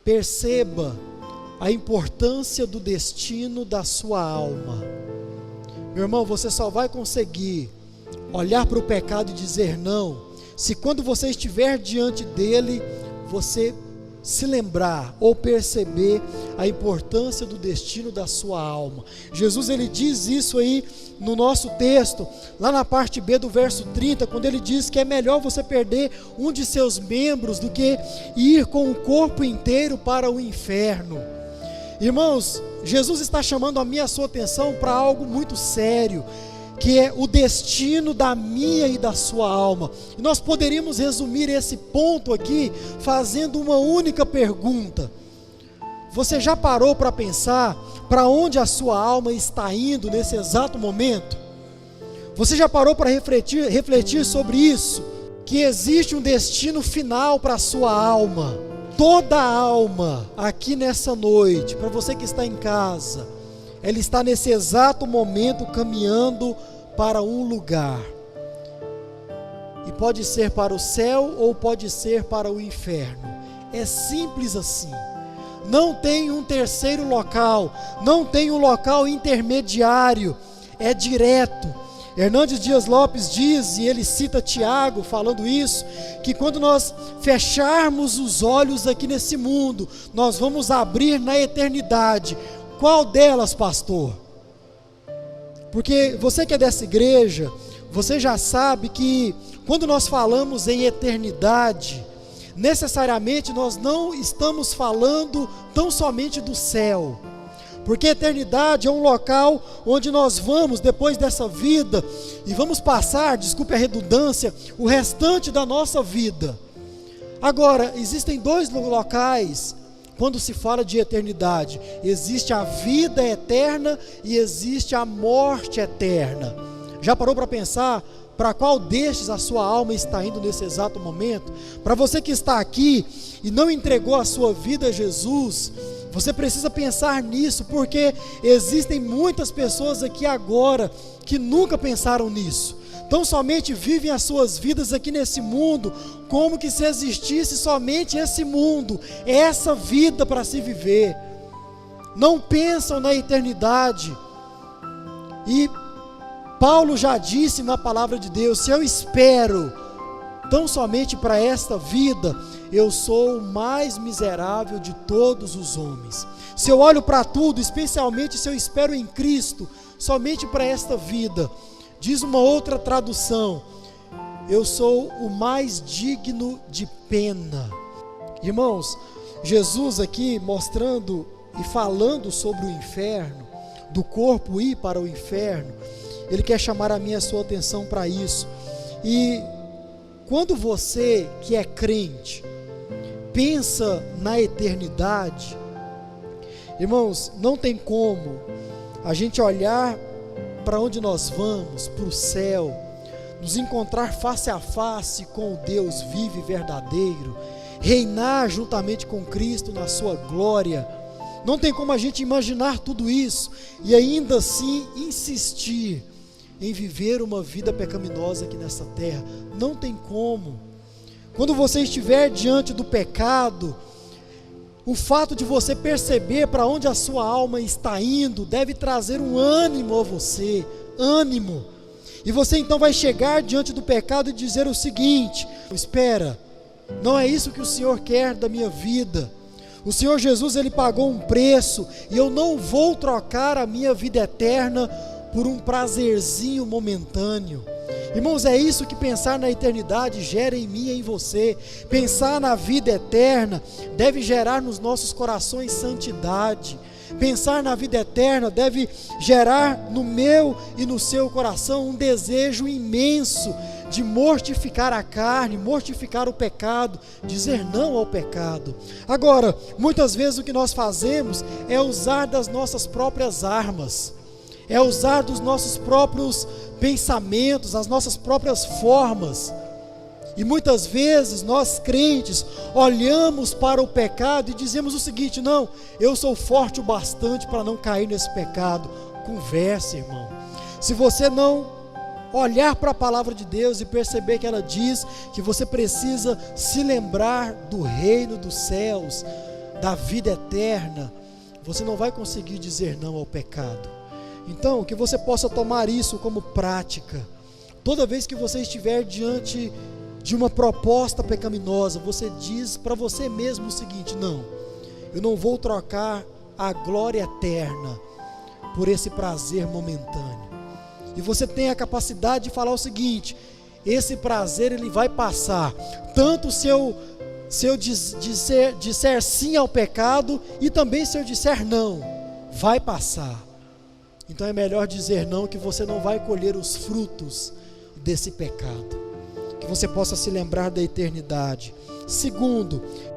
Perceba a importância do destino da sua alma. Meu irmão, você só vai conseguir olhar para o pecado e dizer não, se quando você estiver diante dele, você se lembrar ou perceber a importância do destino da sua alma. Jesus, ele diz isso aí no nosso texto, lá na parte B do verso 30, quando ele diz que é melhor você perder um de seus membros do que ir com o corpo inteiro para o inferno. Irmãos, Jesus está chamando a minha e a sua atenção para algo muito sério, que é o destino da minha e da sua alma. E nós poderíamos resumir esse ponto aqui fazendo uma única pergunta: você já parou para pensar para onde a sua alma está indo nesse exato momento? Você já parou para refletir sobre isso? Que existe um destino final para a sua alma. Toda a alma aqui nessa noite, para você que está em casa, ela está nesse exato momento caminhando para um lugar, e pode ser para o céu ou pode ser para o inferno. É simples assim, não tem um terceiro local, não tem um local intermediário, é direto. Hernandes Dias Lopes diz, e ele cita Tiago falando isso, que quando nós fecharmos os olhos aqui nesse mundo, nós vamos abrir na eternidade. Qual delas, pastor? Porque você que é dessa igreja, você já sabe que quando nós falamos em eternidade, necessariamente nós não estamos falando tão somente do céu, porque a eternidade é um local onde nós vamos, depois dessa vida, e vamos passar, desculpe a redundância, o restante da nossa vida. Agora, existem dois locais quando se fala de eternidade: existe a vida eterna e existe a morte eterna. Já parou para pensar para qual destes a sua alma está indo nesse exato momento? Para você que está aqui e não entregou a sua vida a Jesus, você precisa pensar nisso, porque existem muitas pessoas aqui agora que nunca pensaram nisso. Tão somente vivem as suas vidas aqui nesse mundo, como que se existisse somente esse mundo, essa vida para se viver. Não pensam na eternidade. E Paulo já disse na palavra de Deus: se eu espero tão somente para esta vida, eu sou o mais miserável de todos os homens. Se eu olho para tudo, especialmente se eu espero em Cristo somente para esta vida, diz uma outra tradução, eu sou o mais digno de pena. Irmãos, Jesus aqui mostrando e falando sobre o inferno, do corpo ir para o inferno, ele quer chamar a minha e a sua atenção para isso. E quando você que é crente pensa na eternidade, irmãos, não tem como a gente olhar para onde nós vamos, para o céu, nos encontrar face a face com o Deus vivo e verdadeiro, reinar juntamente com Cristo na sua glória. Não tem como a gente imaginar tudo isso e ainda assim insistir em viver uma vida pecaminosa aqui nessa terra. Não tem como. Quando você estiver diante do pecado, o fato de você perceber para onde a sua alma está indo deve trazer um ânimo a você, ânimo. E você então vai chegar diante do pecado e dizer o seguinte: espera, não é isso que o Senhor quer da minha vida. O Senhor Jesus, ele pagou um preço e eu não vou trocar a minha vida eterna por um prazerzinho momentâneo. Irmãos, é isso que pensar na eternidade gera em mim e em você. Pensar na vida eterna deve gerar nos nossos corações santidade. Pensar na vida eterna deve gerar no meu e no seu coração um desejo imenso de mortificar a carne, mortificar o pecado, dizer não ao pecado. Agora, muitas vezes o que nós fazemos é usar das nossas próprias armas, é usar dos nossos próprios pensamentos, as nossas próprias formas. E muitas vezes nós crentes olhamos para o pecado e dizemos o seguinte: não, eu sou forte o bastante para não cair nesse pecado. Converse, irmão. Se você não olhar para a palavra de Deus e perceber que ela diz que você precisa se lembrar do reino dos céus, da vida eterna, você não vai conseguir dizer não ao pecado. Então, que você possa tomar isso como prática. Toda vez que você estiver diante de uma proposta pecaminosa, você diz para você mesmo o seguinte: não, eu não vou trocar a glória eterna por esse prazer momentâneo. E você tem a capacidade de falar o seguinte: esse prazer ele vai passar, tanto se eu disser sim ao pecado, e também se eu disser não, vai passar. Então é melhor dizer não, que você não vai colher os frutos desse pecado, que você possa se lembrar da eternidade. Segundo,